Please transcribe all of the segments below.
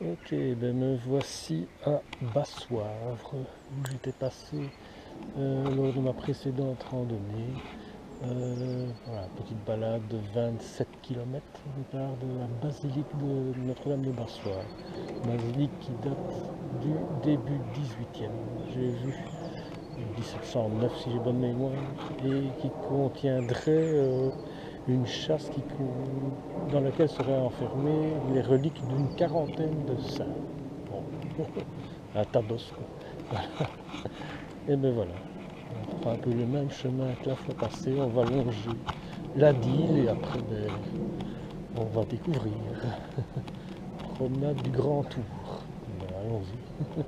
Ok, ben me voici à Bassoivre, où j'étais passé lors de ma précédente randonnée. Voilà, petite balade de 27 km au départ de la basilique de Notre-Dame de Bassoivre. Basilique qui date du début 18e. J'ai vu 1709 si j'ai bonne mémoire, et qui contiendrait une chasse dans laquelle seraient enfermées les reliques d'une quarantaine de saints. Bon, un tabos quoi. Voilà. Et ben voilà, on prend un peu le même chemin que la fois passée, on va longer la Dyle et après ben, on va découvrir. Promenade du Grand Tour. Ben, allons-y,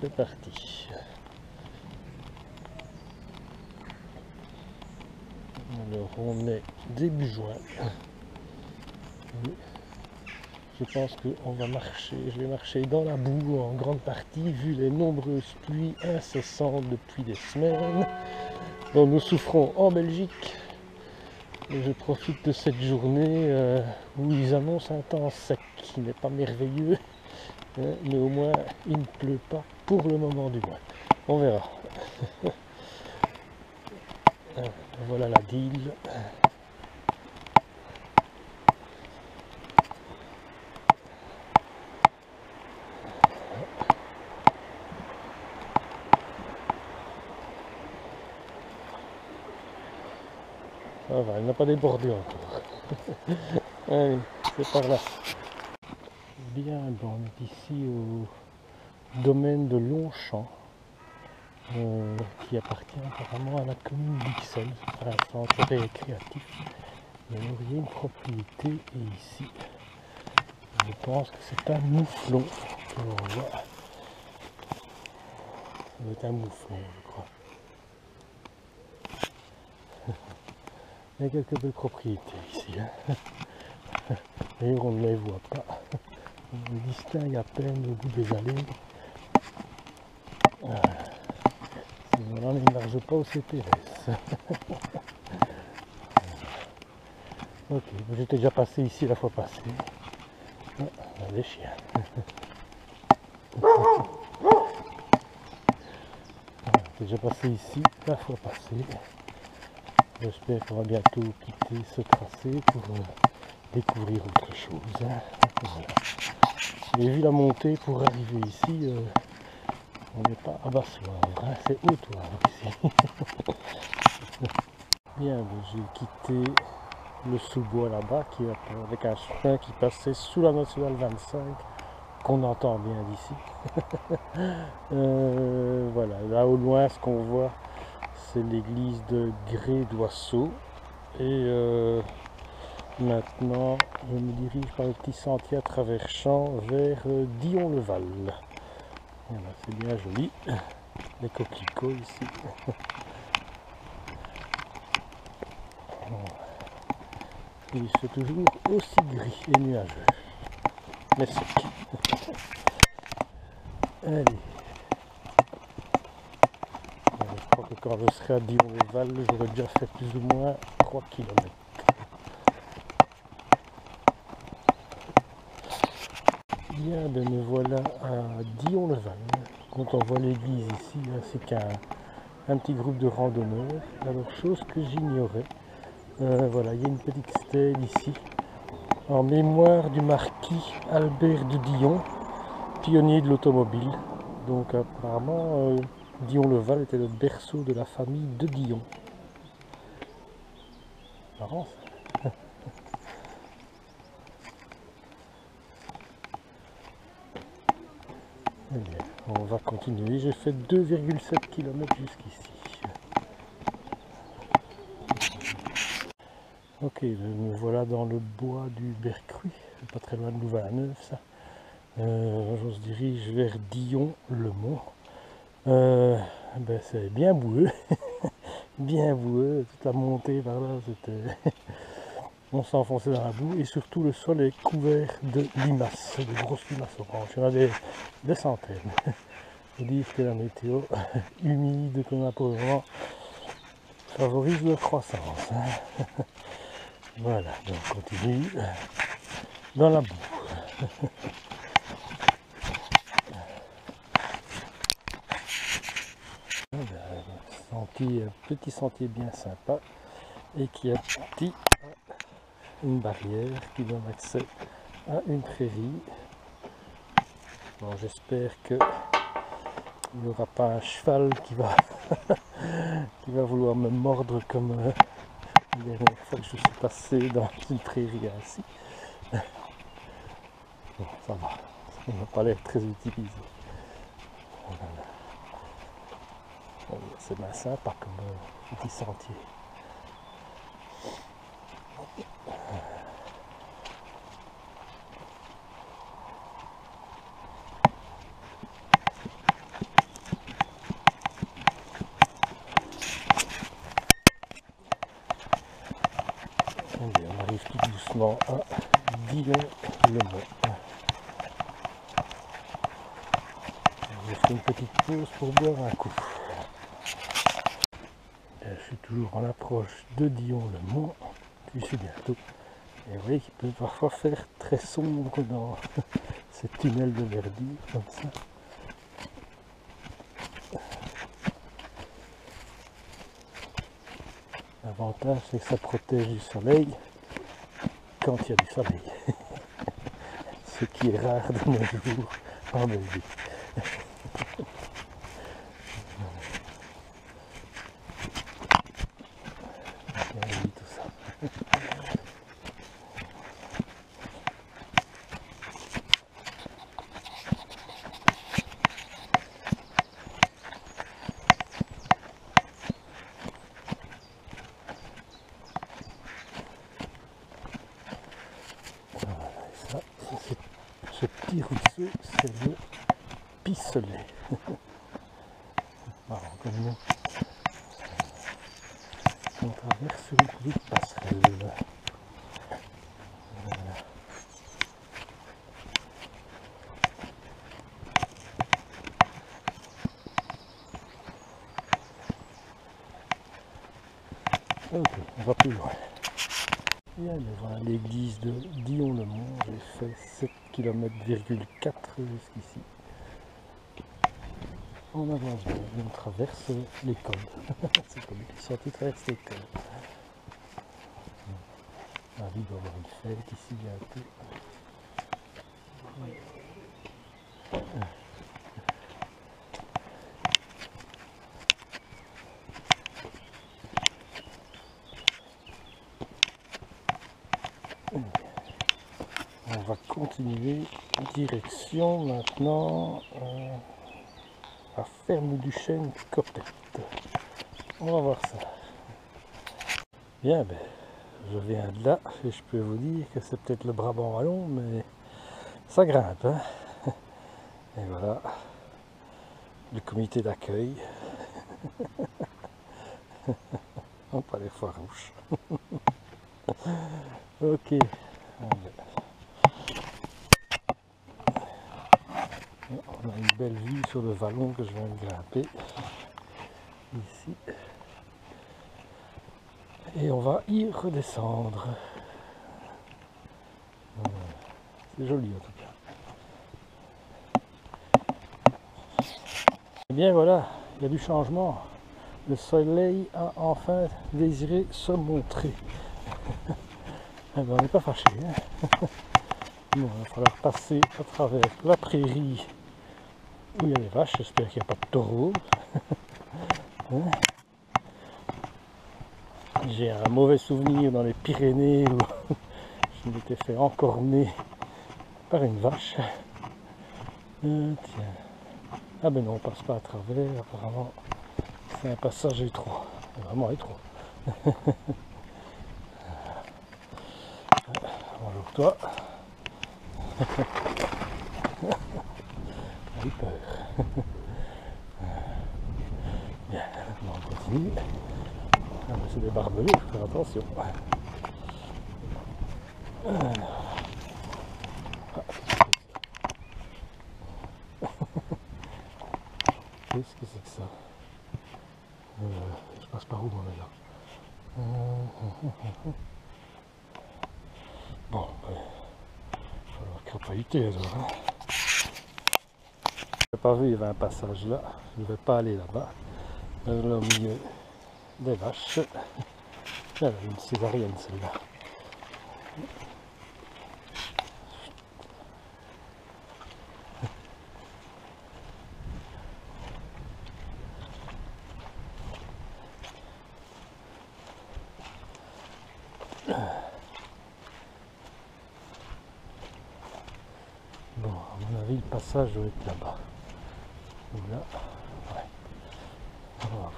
c'est parti. Alors on est début juin. Je pense qu'on va marcher, je vais marcher dans la boue en grande partie, vu les nombreuses pluies incessantes depuis des semaines dont nous souffrons en Belgique. Et je profite de cette journée où ils annoncent un temps sec, qui n'est pas merveilleux, hein, mais au moins il ne pleut pas pour le moment du moins. On verra. Voilà la Dyle. Ça va, elle n'a pas débordé encore. Allez, c'est par là. Bien, bon, on est ici au domaine de Longchamp, qui appartient apparemment à la commune d'Ixelles, à un centre récréatif. Il y aurait une propriété, et ici, je pense que c'est un mouflon que l'on voit. Ça doit être un mouflon, je crois. Il y a quelques belles propriétés ici. Hein. D'ailleurs, on ne les voit pas. On les distingue à peine au bout des allées. Voilà, mais il ne large pas au CPS. Ok, j'étais déjà passé ici la fois passée. Ah, des chiens. J'étais déjà passé ici la fois passée. J'espère qu'on va bientôt quitter ce tracé pour découvrir autre chose. Hein. Voilà. J'ai vu la montée pour arriver ici. On n'est pas à Bassoivre, hein, c'est Haute-Loire ici. Bien, j'ai quitté le sous-bois là-bas, avec un chemin qui passait sous la nationale 25, qu'on entend bien d'ici. Voilà, là au loin, ce qu'on voit, c'est l'église de Gré-d'Oisseau. Et maintenant, je me dirige par le petit sentier à travers champs vers Dion-le-Val. Voilà, c'est bien joli. Les coquelicots ici. Il fait toujours aussi gris et nuageux. Mais sec. Allez. Je crois que quand je serai à Dion-le-Val, j'aurai déjà fait plus ou moins 3 km. Bien, ben me voilà à Dion-le-Val. Quand on voit l'église ici, ainsi qu'un petit groupe de randonneurs. Alors, chose que j'ignorais, voilà, il y a une petite stèle ici, en mémoire du marquis Albert de Dion, pionnier de l'automobile. Donc apparemment, Dion-le-Val était le berceau de la famille de Dion. Marrant ça. Eh bien, on va continuer. J'ai fait 2,7 km jusqu'ici. Ok, me voilà dans le bois du Bercruy, pas très loin de Louvain-la-Neuve ça. On se dirige vers Dion-le-Mont. Ben c'est bien boueux, bien boueux, toute la montée par là, c'était... On s'est enfoncé dans la boue et surtout le sol est couvert de limaces, de grosses limaces oranges. Il y en a des centaines. Ils disent que la météo humide qu'on a pour le moment favorise leur croissance. Voilà, donc on continue dans la boue. Un petit sentier bien sympa et qui aboutit à une barrière qui donne accès à une prairie. Bon, j'espère que il n'y aura pas un cheval qui va qui va vouloir me mordre comme la dernière fois que je suis passé dans une prairie ainsi. Bon, ça va, ça n'a pas l'air très utilisé. Voilà. Bon, c'est bien sympa comme petit sentier. Allez, on arrive tout doucement à Dillon-le-Mont. Je fais une petite pause pour boire un coup. Je suis toujours en approche de Dillon-le-Mont. J'y suis bientôt. Et vous voyez qu'il peut parfois faire très sombre dans ces tunnels de verdure comme ça. L'avantage c'est que ça protège du soleil quand il y a du soleil. Ce qui est rare de nos jours en Belgique. Tout ça. Ce petit ruisseau, c'est le Pisselet. Alors, comme nous, on traverse une petite passerelle. Voilà. Ok, on va plus loin. Et allez voir l'église de Dillon-le-Mont. J'ai fait 7,4 km jusqu'ici. On avance bien, on traverse l'école. C'est comme les sorties traversent l'école. La vie doit avoir une fête ici bientôt. On va continuer direction maintenant à Ferme du Chêne Copette. On va voir ça. Bien, ben, je viens de là et je peux vous dire que c'est peut-être le Brabant wallon, mais ça grimpe. Hein. Et voilà, le comité d'accueil. On pas les farouches. Ok. On a une belle vue sur le vallon que je viens de grimper. Ici. Et on va y redescendre. C'est joli en tout cas. Et bien voilà, il y a du changement. Le soleil a enfin désiré se montrer. Eh ben, on n'est pas fâché. Hein. Bon, il va falloir passer à travers la prairie où il y a des vaches. J'espère qu'il n'y a pas de taureaux. Hein. J'ai un mauvais souvenir dans les Pyrénées où je m'étais fait encorner par une vache. Tiens. Ah ben non, on passe pas à travers, apparemment c'est un passage étroit, vraiment étroit. Bonjour toi. J'ai peur. Bien, maintenant on continue. Ah, c'est des barbelés, il faut faire attention. Qu'est-ce que c'est que ça? Je passe par où moi là? Bon, il va falloir chahuté alors. Hein. J'ai pas vu, il y avait un passage là. Je ne vais pas aller là-bas. Là au milieu des vaches. Là, une césarienne celle-là. Bon, à mon avis, le passage doit être là-bas. Ou là. Ouais. On va voir.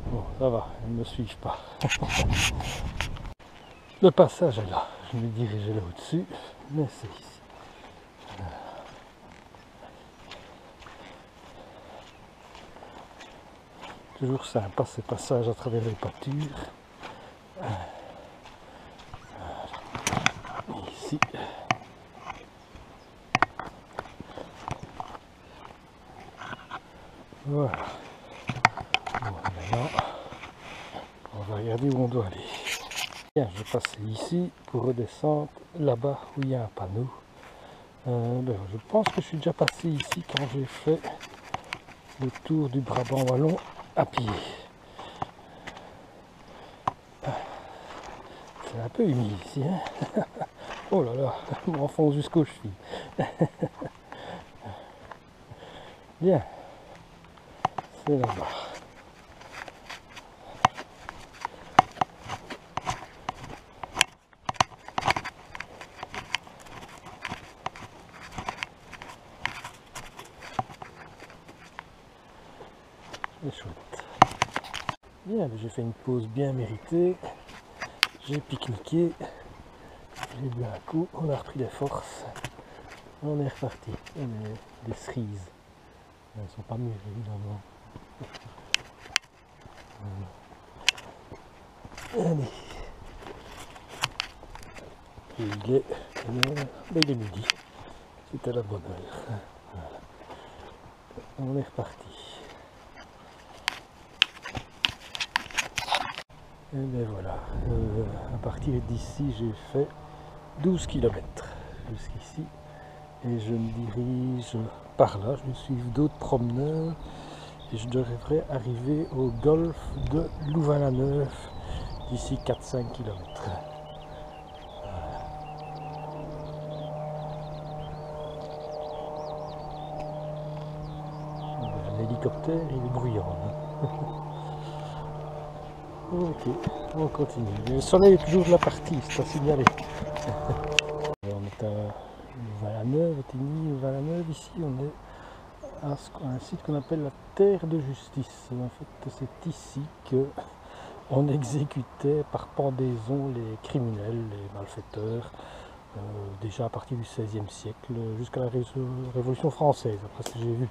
Bon, ça va, ils ne me suivent pas. Le passage est là. Je me dirigeais là au-dessus, mais c'est ici. Toujours sympa ces passages à travers les pâtures. Ici. Voilà. Bon, maintenant, on va regarder où on doit aller. Bien, je vais passer ici pour redescendre là-bas où il y a un panneau. Je pense que je suis déjà passé ici quand j'ai fait le tour du Brabant wallon à pied. C'est un peu humide ici. Hein. Oh là là, je m'enfonce jusqu'aux chevilles. Bien, c'est là-bas. C'est chouette. Bien, j'ai fait une pause bien méritée. J'ai pique-niqué. J'ai bu un coup. On a repris des forces. On est reparti. Des cerises. Elles ne sont pas mûres évidemment. Allez. Et il est midi. C'était la bonne heure. Voilà. On est reparti. Et bien voilà. À partir d'ici, j'ai fait 12 km jusqu'ici. Et je me dirige par là. Je vais suivre d'autres promeneurs. Et je devrais arriver au golfe de Louvain-la-Neuve d'ici 4-5 km. L'hélicoptère, il est bruyant. Ok, on continue. Le soleil est toujours de la partie, c'est à signaler. On est à Louvain-la-Neuve, Louvain-la-Neuve. Ici, on est à un site qu'on appelle la Terre de Justice. En fait, c'est ici que on exécutait par pendaison les criminels, les malfaiteurs, déjà à partir du XVIe siècle jusqu'à la Révolution française, après ce que j'ai vu.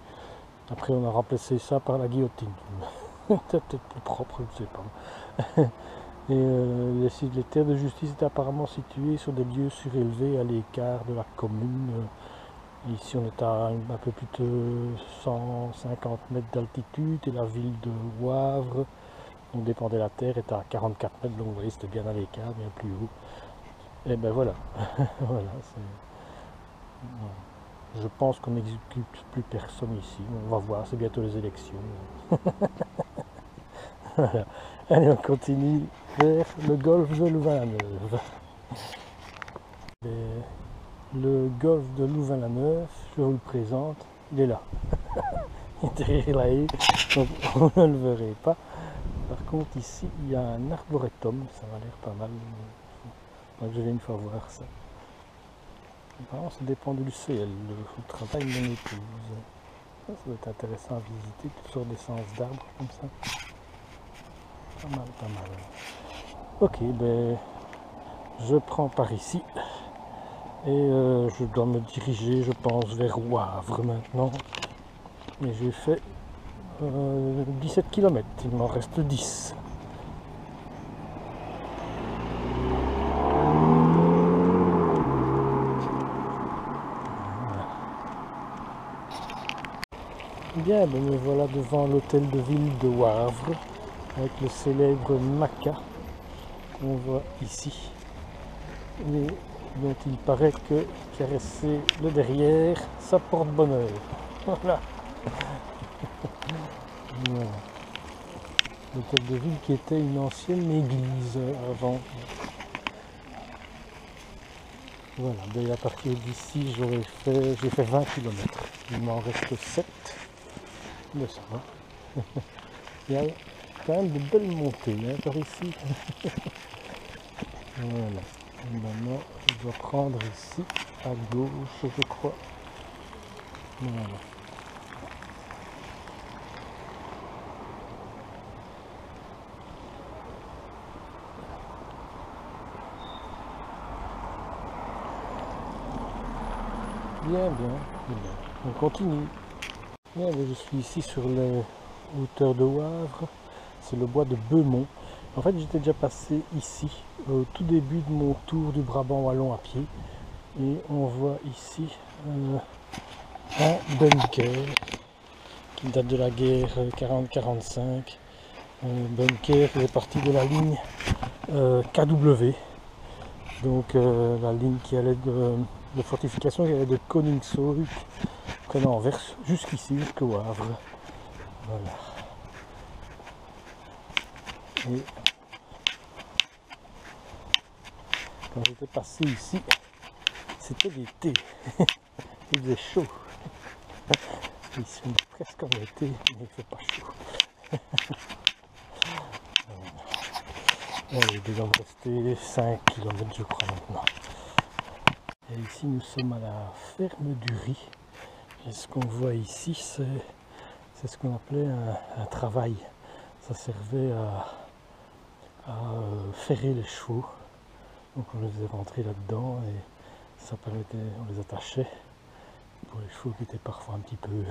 Après, on a remplacé ça par la guillotine. C'est peut-être plus propre, je ne sais pas. Et les terres de justice étaient apparemment situées sur des lieux surélevés à l'écart de la commune. Ici, on est à un peu plus de 150 mètres d'altitude et la ville de Wavre, on dépendait de la terre, était à 44 mètres, donc vous voyez, c'était bien à l'écart, bien plus haut. Et ben voilà, voilà, je pense qu'on n'exécute plus personne ici, on va voir, c'est bientôt les élections. Voilà. Allez, on continue vers le golfe de Louvain-la-Neuve. Le golfe de Louvain-la-Neuve, je vous le présente, il est là. Il est derrière la haie, donc on ne le verrait pas. Par contre, ici, il y a un arboretum, ça m'a l'air pas mal. Donc, je vais une fois voir ça. Apparemment, ça dépend du ciel, le travail de mon épouse. Ça doit être intéressant à visiter, toutes sortes d'essences d'arbres comme ça. Pas mal, pas mal. Ok, ben, je prends par ici. Et je dois me diriger, je pense, vers Wavre maintenant. Et j'ai fait 17 km, il m'en reste 10. Bien, ben me voilà devant l'hôtel de ville de Wavre, avec le célèbre Maca qu'on voit ici. et dont il paraît que caresser le derrière, ça porte bonheur. Voilà. Voilà. L'hôtel de ville qui était une ancienne église avant. Voilà, et à partir d'ici j'ai fait 20 km. Il m'en reste 7. Mais ça va. Il y a quand même de belles montées hein, par ici. Voilà. Et maintenant, je dois prendre ici à gauche, je crois. Voilà. Bien, bien, bien. On continue. Bien, je suis ici sur les hauteurs de Wavre. C'est le bois de Beumont. En fait, j'étais déjà passé ici au tout début de mon tour du Brabant wallon à pied. Et on voit ici un bunker qui date de la guerre 40-45. Un bunker qui est parti de la ligne KW. Donc la ligne qui allait de fortification qui allait de Koningshoek, prenant Anvers jusqu'ici, jusqu'au Havre. Voilà. Et quand j'étais passé ici, c'était l'été. Il faisait chaud. Ici on est presque en été, mais il ne fait pas chaud. Il doit me rester 5 km je crois maintenant. Et ici nous sommes à la ferme du riz. Et ce qu'on voit ici, c'est ce qu'on appelait un travail. Ça servait à ferrer les chevaux. Donc on les faisait rentrer là-dedans et ça permettait, on les attachait pour les chevaux qui étaient parfois un petit peu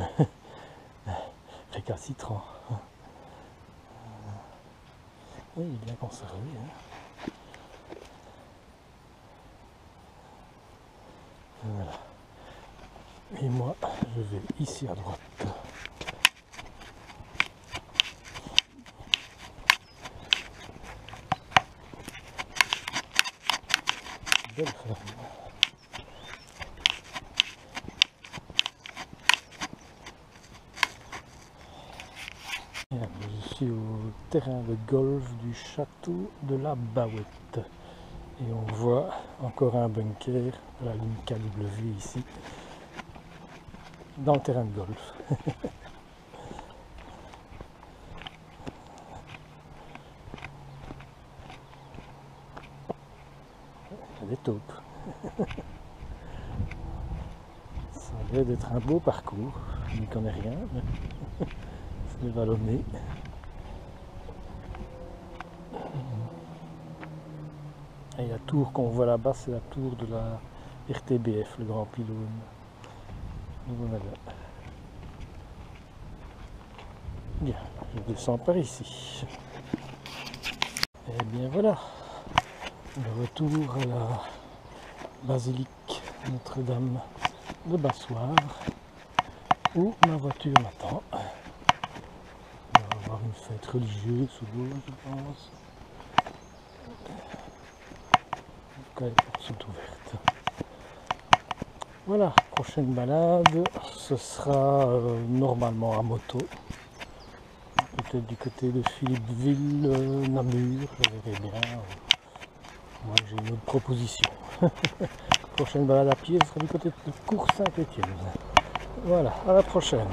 récalcitrants. Oui, il est bien conservé. Hein. Voilà. Et moi, je vais ici à droite. Belle ferme. Je suis au terrain de golf du château de la Bauette. Et on voit encore un bunker à la ligne KW ici, dans le terrain de golf. Il y a des taupes. Ça a l'air d'être un beau parcours. Je n'y connais rien, mais c'est vallonné. Et la tour qu'on voit là-bas, c'est la tour de la RTBF, le grand pylône. Voilà. Bien, je descends par ici. Et bien voilà, le retour à la basilique Notre-Dame de Bassoivre, où ma voiture m'attend. On va avoir une fête religieuse sous l'eau, je pense. En tout cas, les portes sont ouvertes. Voilà, prochaine balade, ce sera normalement à moto. Peut-être du côté de Philippeville, Namur, je verrai bien. Moi j'ai une autre proposition. Prochaine balade à pied, ce sera du côté de Cours Saint-Étienne. Voilà, à la prochaine.